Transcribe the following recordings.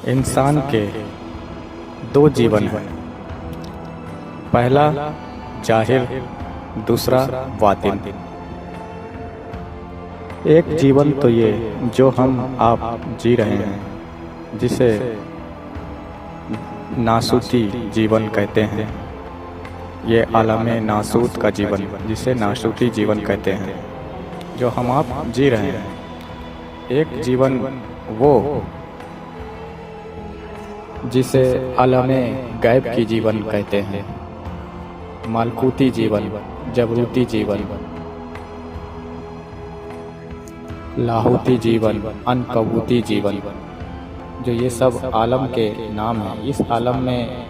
इंसान के दो जीवन हैं। पहला जाहिर, दूसरा बातिन। एक जीवन तो ये जो हम आप जी रहे हैं, जिसे नासूती जीवन कहते हैं। ये आलमे नासूत का जीवन, जिसे नासूती जीवन कहते हैं, जो हम आप जी रहे हैं। एक जीवन वो जिसे आलमे गैब की जीवन कहते हैं, मालकूती जीवन, जबरूती जीवन, लाहूती जीवन, अनकबूती जीवन, जो ये सब आलम के नाम हैं। इस आलम में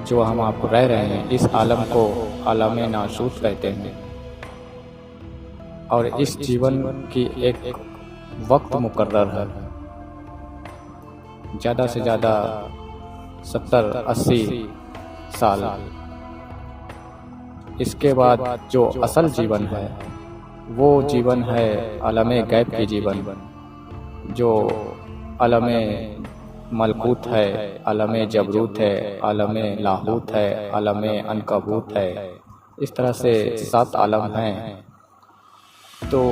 जो हम आप रह रहे हैं, इस आलम को आलमे नासूत कहते हैं। और इस जीवन की एक वक्त मुकर्रर है, ज़्यादा से ज़्यादा 70-80 साल। इसके बाद जो असल जीवन है वो जीवन है आलमे गैब की जीवन, जो आलमे मलकूत है, आलमे जबरूत है, आलमे लाहूत है, आलमे अनकबूत है। इस तरह से 7 आलम हैं। तो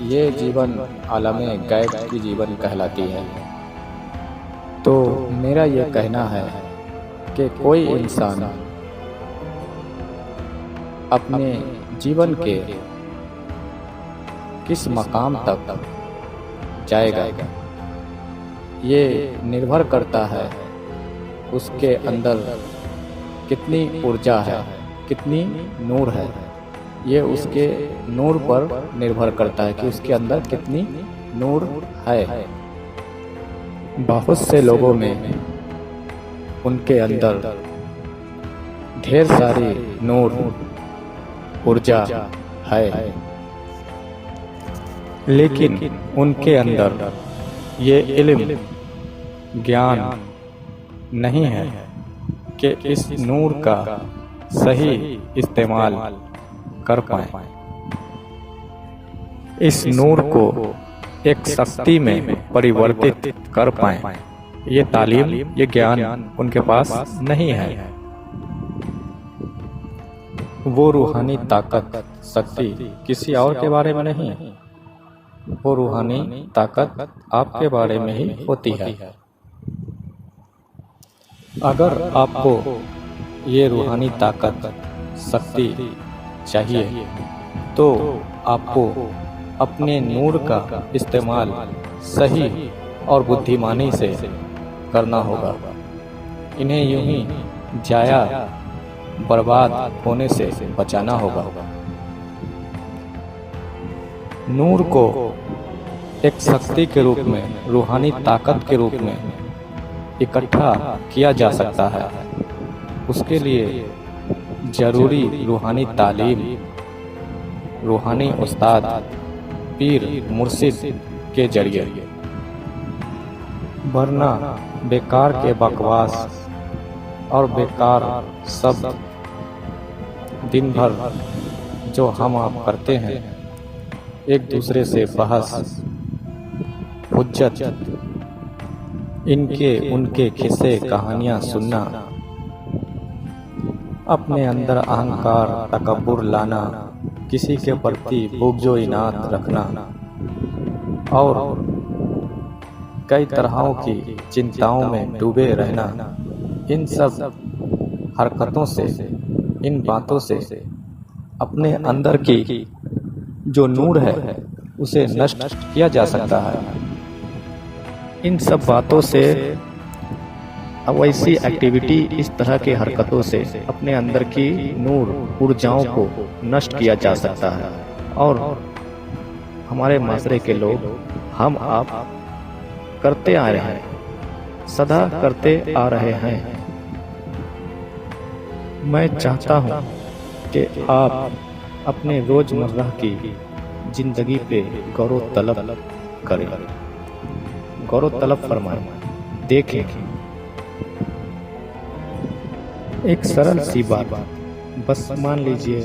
ये जीवन आलमे गैब की जीवन कहलाती है। तो मेरा ये कहना है कि कोई इंसान अपने जीवन के किस मकाम तक जाएगा, ये निर्भर करता है उसके अंदर कितनी ऊर्जा है, कितनी नूर है। ये उसके नूर पर निर्भर करता है कि उसके अंदर कितनी नूर है। बहुत से लोगों में उनके अंदर ढेर सारी नूर, ऊर्जा है, लेकिन उनके अंदर ये इल्म, ज्ञान नहीं है कि इस नूर का सही इस्तेमाल कर पाएं, इस नूर को एक शक्ति में परिवर्तित कर पाएं। ये तालीम, ये ज्ञान उनके पास नहीं है। वो रूहानी ताकत, शक्ति किसी और के बारे में नहीं, वो रूहानी ताकत आपके बारे में ही होती है। अगर आपको ये रूहानी ताकत, शक्ति चाहिए तो आपको अपने नूर का इस्तेमाल सही और बुद्धिमानी से करना होगा। इन्हें यूं ही जाया बर्बाद होने से बचाना होगा। नूर को एक शक्ति के रूप में, रूहानी ताकत के रूप में इकट्ठा किया जा सकता है। उसके लिए जरूरी रूहानी तालीम, रूहानी उस्ताद, पीर, मुर्शिद के जरिए। वरना बेकार के बकवास और बेकार शब्द दिन भर जो हम आप करते हैं, एक दूसरे से बहस, हुज्जत, इनके उनके किस्से कहानियाँ सुनना, अपने अंदर अहंकार, तकब्बुर लाना, किसी के प्रति बुग़्ज़ो इनात रखना और कई तरहों की चिंताओं में डूबे रहना, इन सब हरकतों से, इन बातों से अपने अंदर की जो नूर है उसे नष्ट किया जा सकता है। इन सब बातों से, वैसी एक्टिविटी, इस तरह के हरकतों से अपने अंदर की नूर, ऊर्जाओं को नष्ट किया जा सकता है। और हमारे माशरे के लोग, हम आप करते आ रहे हैं, सदा करते आ रहे हैं। मैं चाहता हूँ कि आप अपने रोज़मर्रा की जिंदगी पे गौर तलब करें, गौर तलब फरमाएं, देखें। एक सरल सी बात, बस मान लीजिए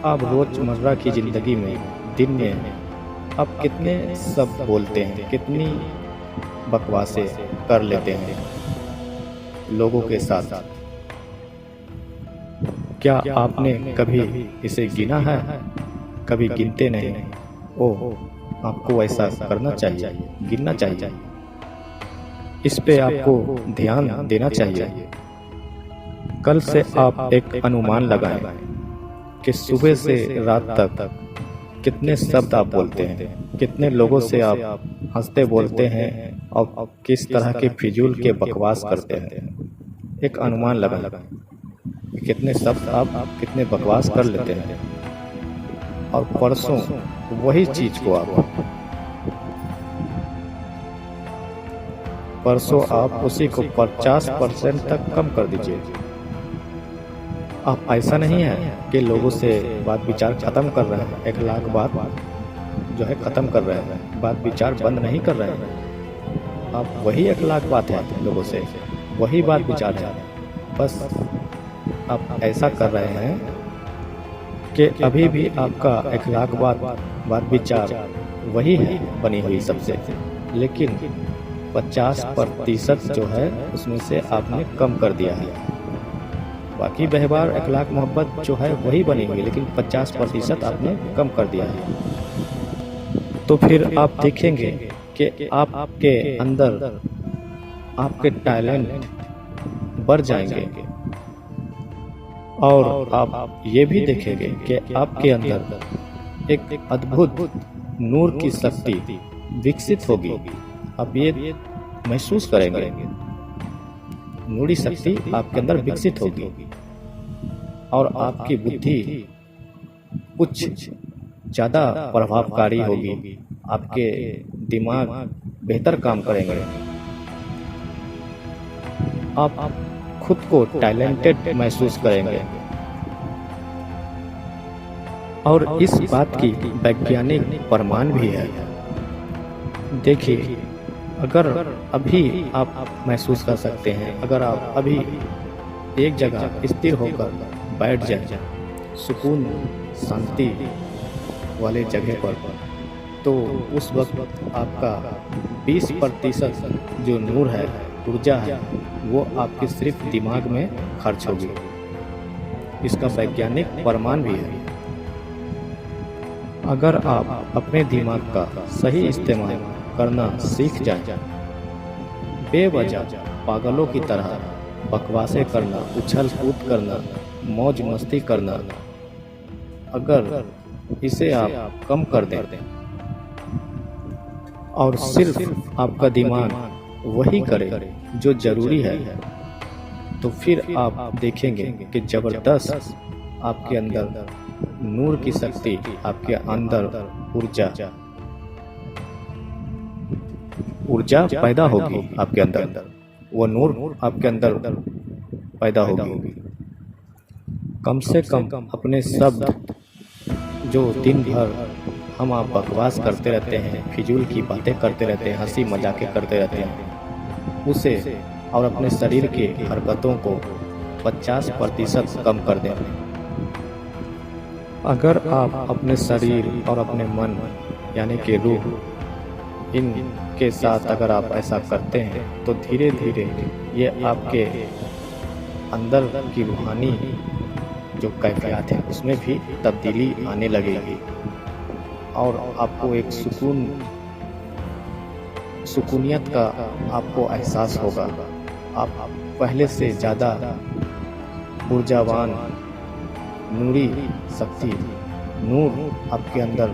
आप रोज़मर्रा की ज़िंदगी में, दिन में आप कितने शब्द बोलते हैं, कितनी बकवासें कर लेते हैं लोगों के साथ। क्या आपने कभी इसे गिना है? कभी गिनते नहीं। ओह, आपको ऐसा करना चाहिए, गिनना चाहिए। इस पे आपको ध्यान देना चाहिए। कल से आप एक अनुमान लगाएं कि सुबह से रात तक कितने शब्द आप बोलते हैं, कितने लोगों से आप हंसते बोलते हैं और किस तरह के फिजूल के बकवास करते हैं। एक अनुमान लगाएं कि कितने शब्द आप कितने बकवास कर लेते हैं, और परसों वही चीज को आप उसी को 50% तक कम कर दीजिए। आप ऐसा नहीं है कि लोगों से बात विचार खत्म कर रहे हैं, 1 लाख बात जो है खत्म कर रहे हैं, बात विचार बंद नहीं कर रहे हैं। आप वही 1 लाख बात है लोगों से, वही बात विचार है, बस आप ऐसा कर रहे हैं कि अभी भी आपका 1 लाख बात विचार वही है बनी हुई सबसे, लेकिन 50% जो है उसमें से आपने कम कर दिया है। बाकी व्यवहार 1 लाख मोहब्बत जो है वही बनी हुई, लेकिन 50% आपने कम कर दिया है। तो फिर आप देखेंगे कि आपके अंदर आपके टैलेंट बढ़ जाएंगे, और आप ये भी देखेंगे कि आपके अंदर एक अद्भुत नूर की शक्ति विकसित होगी। आप ये महसूस करेंगे, नूरी शक्ति आपके अंदर विकसित होगी, और आपकी बुद्धि कुछ ज़्यादा प्रभावकारी होगी। आपके दिमाग बेहतर काम करेंगे। आप खुद को टैलेंटेड महसूस करेंगे। और इस बात की वैज्ञानिक प्रमाण भी है। देखिए, अगर अभी आप महसूस कर सकते हैं, अगर आप अभी एक जगह स्थिर होकर बैठ जाए सुकून शांति वाले जगह पर, तो उस वक्त आपका 20% जो नूर है, ऊर्जा है, वो आपके सिर्फ दिमाग में खर्च होगी। इसका वैज्ञानिक प्रमाण भी है। अगर आप अपने दिमाग का सही इस्तेमाल करना सीख जाएं, बेवजह पागलों की तरह बकवासें करना, उछल कूद करना, मौज मस्ती करना, अगर इसे आप कम कर दें और सिर्फ आपका दिमाग वही करे जो जरूरी है, तो फिर आप देखेंगे कि जबरदस्त आपके अंदर नूर की शक्ति, आपके अंदर ऊर्जा पैदा होगी। आपके अंदर वो नूर आपके अंदर पैदा होगी। कम से कम अपने शब्द जो दिन भर हम आप बकवास करते रहते हैं, फिजूल की बातें करते रहते हैं, हंसी मजाकें करते रहते हैं, उसे और अपने शरीर की हरकतों को 50% कम कर दें। अगर आप अपने शरीर और अपने मन यानी कि रूह इनके साथ अगर आप ऐसा करते हैं, तो धीरे धीरे ये आपके अंदर की रूहानी जो कैफियत है उसमें भी तब्दीली आने लगेगी, और आपको एक सुकूनियत का आपको एहसास होगा। आप पहले से ज़्यादा ऊर्जावान, नूरी शक्ति, नूर आपके अंदर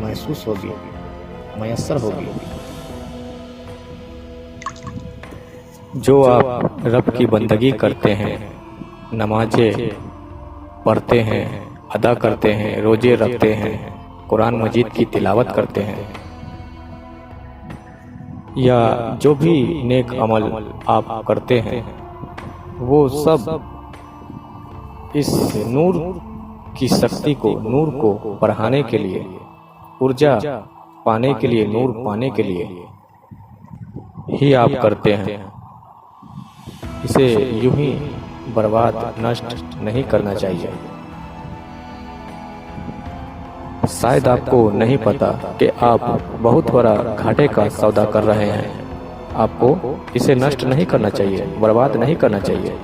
महसूस होगी, मयस्सर होगी। जो आप रब की बंदगी करते हैं, नमाजें पढ़ते हैं, अदा करते हैं, रोजे रखते हैं, कुरान मजीद की तिलावत करते हैं, या जो भी नेक अमल आप करते हैं, वो सब इस नूर की शक्ति को, नूर को बढ़ाने के लिए, ऊर्जा पाने के लिए, नूर पाने के लिए ही आप करते हैं। इसे यूं ही बर्बाद, नष्ट नहीं करना चाहिए। शायद आपको नहीं पता कि आप बहुत बड़ा घाटे का सौदा कर रहे हैं। आपको इसे नष्ट नहीं करना चाहिए, बर्बाद नहीं करना चाहिए।